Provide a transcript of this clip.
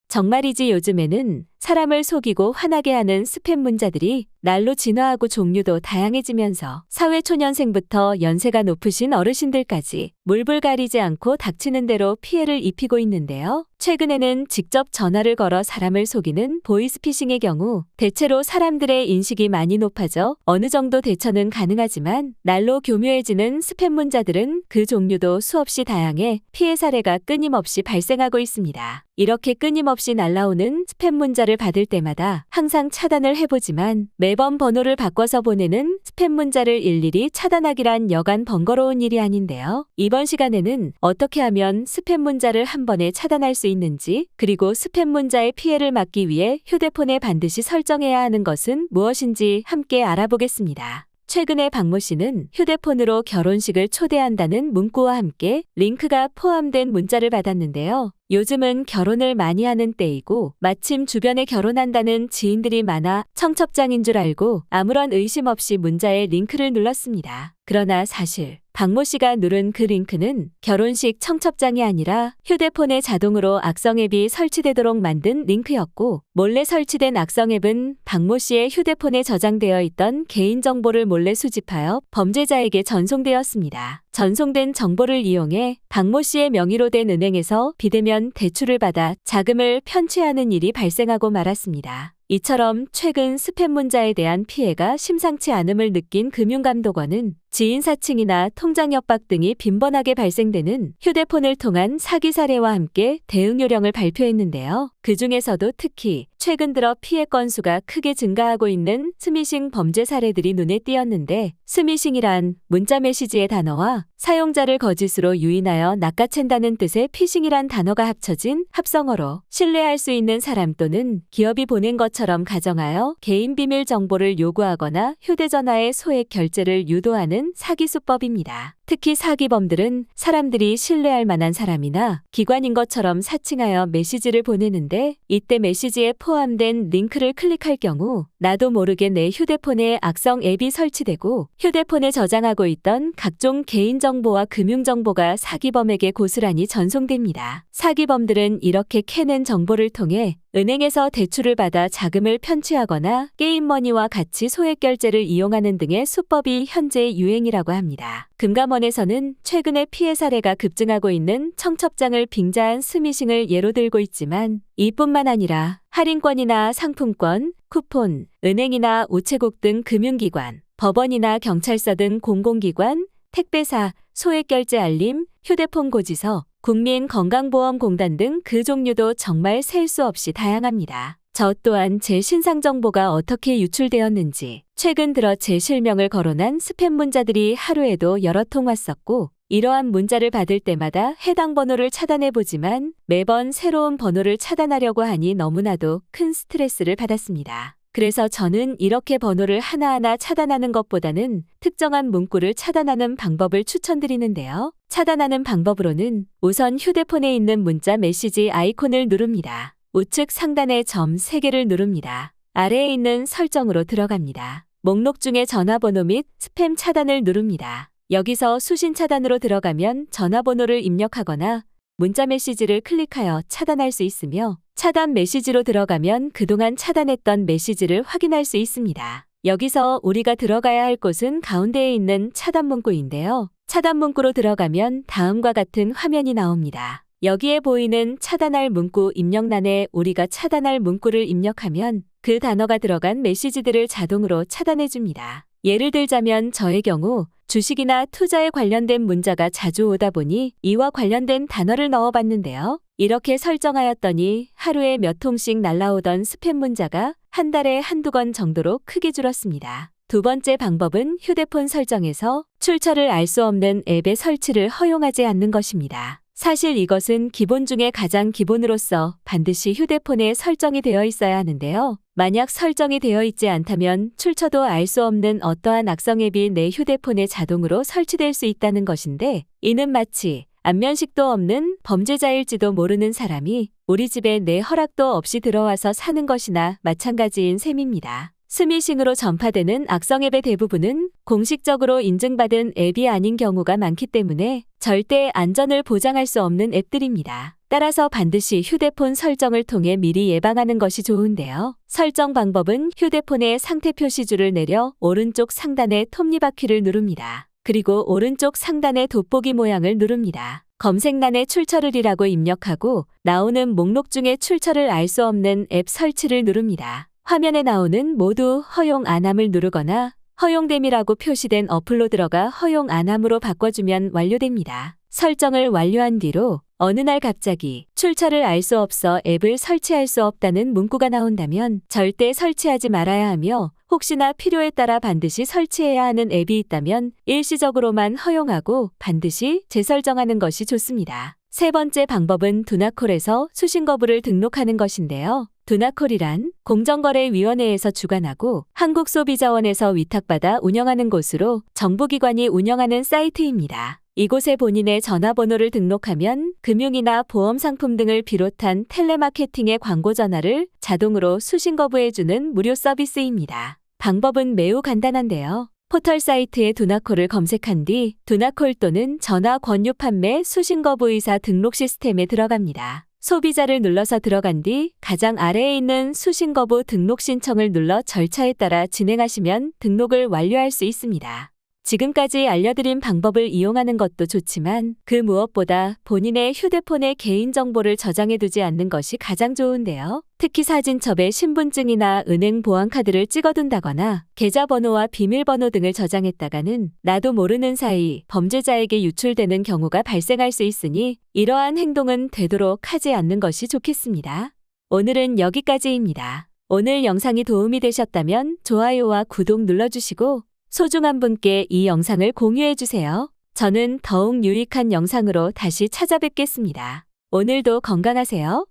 정말이지 요즘에는 사람을 속이고 화나게 하는 스팸 문자들이 날로 진화하고 종류도 다양해지면서 사회초년생부터 연세가 높으신 어르신들까지 물불 가리지 않고 닥치는 대로 피해를 입히고 있는데요. 최근에는 직접 전화를 걸어 사람을 속이는 보이스피싱의 경우 대체로 사람들의 인식이 많이 높아져 어느 정도 대처는 가능하지만 날로 교묘해지는 스팸 문자들은 그 종류도 수없이 다양해 피해 사례가 끊임없이 발생하고 있습니다. 이렇게 끊임없이 날라오는 스팸 문자를 받을 때마다 항상 차단을 해보지만 매번 번호를 바꿔서 보내는 스팸 문자를 일일이 차단하기란 여간 번거로운 일이 아닌데요. 이번 시간에는 어떻게 하면 스팸 문자를 한 번에 차단할 수 있는지, 그리고 스팸 문자의 피해를 막기 위해 휴대폰에 반드시 설정해야 하는 것은 무엇인지 함께 알아보겠습니다. 최근에 박모 씨는 휴대폰으로 결혼식을 초대한다는 문구와 함께 링크가 포함된 문자를 받았는데요. 요즘은 결혼을 많이 하는 때이고 마침 주변에 결혼한다는 지인들이 많아 청첩장인 줄 알고 아무런 의심 없이 문자에 링크를 눌렀습니다. 그러나 사실 박모 씨가 누른 그 링크는 결혼식 청첩장이 아니라 휴대폰에 자동으로 악성 앱이 설치되도록 만든 링크였고, 몰래 설치된 악성 앱은 박모 씨의 휴대폰에 저장되어 있던 개인정보를 몰래 수집하여 범죄자에게 전송되었습니다. 전송된 정보를 이용해 박모 씨의 명의로 된 은행에서 비대면 대출을 받아 자금을 편취하는 일이 발생하고 말았습니다. 이처럼 최근 스팸 문자에 대한 피해가 심상치 않음을 느낀 금융감독원은 지인 사칭이나 통장 협박 등이 빈번하게 발생되는 휴대폰을 통한 사기 사례와 함께 대응 요령을 발표했는데요. 그 중에서도 특히 최근 들어 피해 건수가 크게 증가하고 있는 스미싱 범죄 사례들이 눈에 띄었는데, 스미싱이란 문자 메시지의 단어와 사용자를 거짓으로 유인하여 낚아챈다는 뜻의 피싱이란 단어가 합쳐진 합성어로 신뢰할 수 있는 사람 또는 기업이 보낸 것처럼 가정하여 개인 비밀 정보를 요구하거나 휴대전화의 소액 결제를 유도하는 사기 수법입니다. 특히 사기범들은 사람들이 신뢰할 만한 사람이나 기관인 것처럼 사칭하여 메시지를 보내는데, 이때 메시지에 포함된 링크를 클릭할 경우 나도 모르게 내 휴대폰에 악성 앱이 설치되고 휴대폰에 저장하고 있던 각종 개인정보와 금융정보가 사기범에게 고스란히 전송됩니다. 사기범들은 이렇게 캐낸 정보를 통해 은행에서 대출을 받아 자금을 편취하거나 게임머니와 같이 소액결제를 이용하는 등의 수법이 현재 유행이라고 합니다. 금감원에서는 최근에 피해 사례가 급증하고 있는 청첩장을 빙자한 스미싱을 예로 들고 있지만, 이뿐만 아니라 할인권이나 상품권, 쿠폰, 은행이나 우체국 등 금융기관, 법원이나 경찰서 등 공공기관, 택배사, 소액결제 알림, 휴대폰 고지서, 국민건강보험공단 등 그 종류도 정말 셀 수 없이 다양합니다. 저 또한 제 신상 정보가 어떻게 유출되었는지 최근 들어 제 실명을 거론한 스팸 문자들이 하루에도 여러 통 왔었고, 이러한 문자를 받을 때마다 해당 번호를 차단해보지만 매번 새로운 번호를 차단하려고 하니 너무나도 큰 스트레스를 받았습니다. 그래서 저는 이렇게 번호를 하나하나 차단하는 것보다는 특정한 문구를 차단하는 방법을 추천드리는데요. 차단하는 방법으로는 우선 휴대폰에 있는 문자 메시지 아이콘을 누릅니다. 우측 상단의 점 3개를 누릅니다. 아래에 있는 설정으로 들어갑니다. 목록 중에 전화번호 및 스팸 차단을 누릅니다. 여기서 수신 차단으로 들어가면 전화번호를 입력하거나 문자 메시지를 클릭하여 차단할 수 있으며, 차단 메시지로 들어가면 그동안 차단했던 메시지를 확인할 수 있습니다. 여기서 우리가 들어가야 할 곳은 가운데에 있는 차단 문구인데요. 차단 문구로 들어가면 다음과 같은 화면이 나옵니다. 여기에 보이는 차단할 문구 입력란에 우리가 차단할 문구를 입력하면 그 단어가 들어간 메시지들을 자동으로 차단해줍니다. 예를 들자면 저의 경우 주식이나 투자에 관련된 문자가 자주 오다 보니 이와 관련된 단어를 넣어봤는데요. 이렇게 설정하였더니 하루에 몇 통씩 날라오던 스팸 문자가 한 달에 한두 건 정도로 크게 줄었습니다. 두 번째 방법은 휴대폰 설정에서 출처를 알 수 없는 앱의 설치를 허용하지 않는 것입니다. 사실 이것은 기본 중에 가장 기본으로서 반드시 휴대폰에 설정이 되어 있어야 하는데요. 만약 설정이 되어 있지 않다면 출처도 알 수 없는 어떠한 악성 앱이 내 휴대폰에 자동으로 설치될 수 있다는 것인데, 이는 마치 안면식도 없는 범죄자일지도 모르는 사람이 우리 집에 내 허락도 없이 들어와서 사는 것이나 마찬가지인 셈입니다. 스미싱으로 전파되는 악성 앱의 대부분은 공식적으로 인증받은 앱이 아닌 경우가 많기 때문에 절대 안전을 보장할 수 없는 앱들입니다. 따라서 반드시 휴대폰 설정을 통해 미리 예방하는 것이 좋은데요. 설정 방법은 휴대폰의 상태 표시줄을 내려 오른쪽 상단의 톱니바퀴를 누릅니다. 그리고 오른쪽 상단의 돋보기 모양을 누릅니다. 검색란에 출처를이라고 입력하고 나오는 목록 중에 출처를 알 수 없는 앱 설치를 누릅니다. 화면에 나오는 모두 허용 안함을 누르거나 허용됨이라고 표시된 어플로 들어가 허용 안함으로 바꿔주면 완료됩니다. 설정을 완료한 뒤로 어느 날 갑자기 출처를 알 수 없어 앱을 설치할 수 없다는 문구가 나온다면 절대 설치하지 말아야 하며 혹시나 필요에 따라 반드시 설치해야 하는 앱이 있다면 일시적으로만 허용하고 반드시 재설정하는 것이 좋습니다. 세 번째 방법은 두나콜에서 수신 거부를 등록하는 것인데요. 두나콜이란 공정거래위원회에서 주관하고 한국소비자원에서 위탁받아 운영하는 곳으로 정부기관이 운영하는 사이트입니다. 이곳에 본인의 전화번호를 등록하면 금융이나 보험상품 등을 비롯한 텔레마케팅의 광고 전화를 자동으로 수신 거부해주는 무료 서비스입니다. 방법은 매우 간단한데요. 포털 사이트에 두나콜을 검색한 뒤 두나콜 또는 전화 권유 판매 수신 거부 의사 등록 시스템에 들어갑니다. 소비자를 눌러서 들어간 뒤 가장 아래에 있는 수신 거부 등록 신청을 눌러 절차에 따라 진행하시면 등록을 완료할 수 있습니다. 지금까지 알려드린 방법을 이용하는 것도 좋지만 그 무엇보다 본인의 휴대폰에 개인정보를 저장해두지 않는 것이 가장 좋은데요. 특히 사진첩에 신분증이나 은행 보안카드를 찍어둔다거나 계좌번호와 비밀번호 등을 저장했다가는 나도 모르는 사이 범죄자에게 유출되는 경우가 발생할 수 있으니 이러한 행동은 되도록 하지 않는 것이 좋겠습니다. 오늘은 여기까지입니다. 오늘 영상이 도움이 되셨다면 좋아요와 구독 눌러주시고 소중한 분께 이 영상을 공유해주세요. 저는 더욱 유익한 영상으로 다시 찾아뵙겠습니다. 오늘도 건강하세요.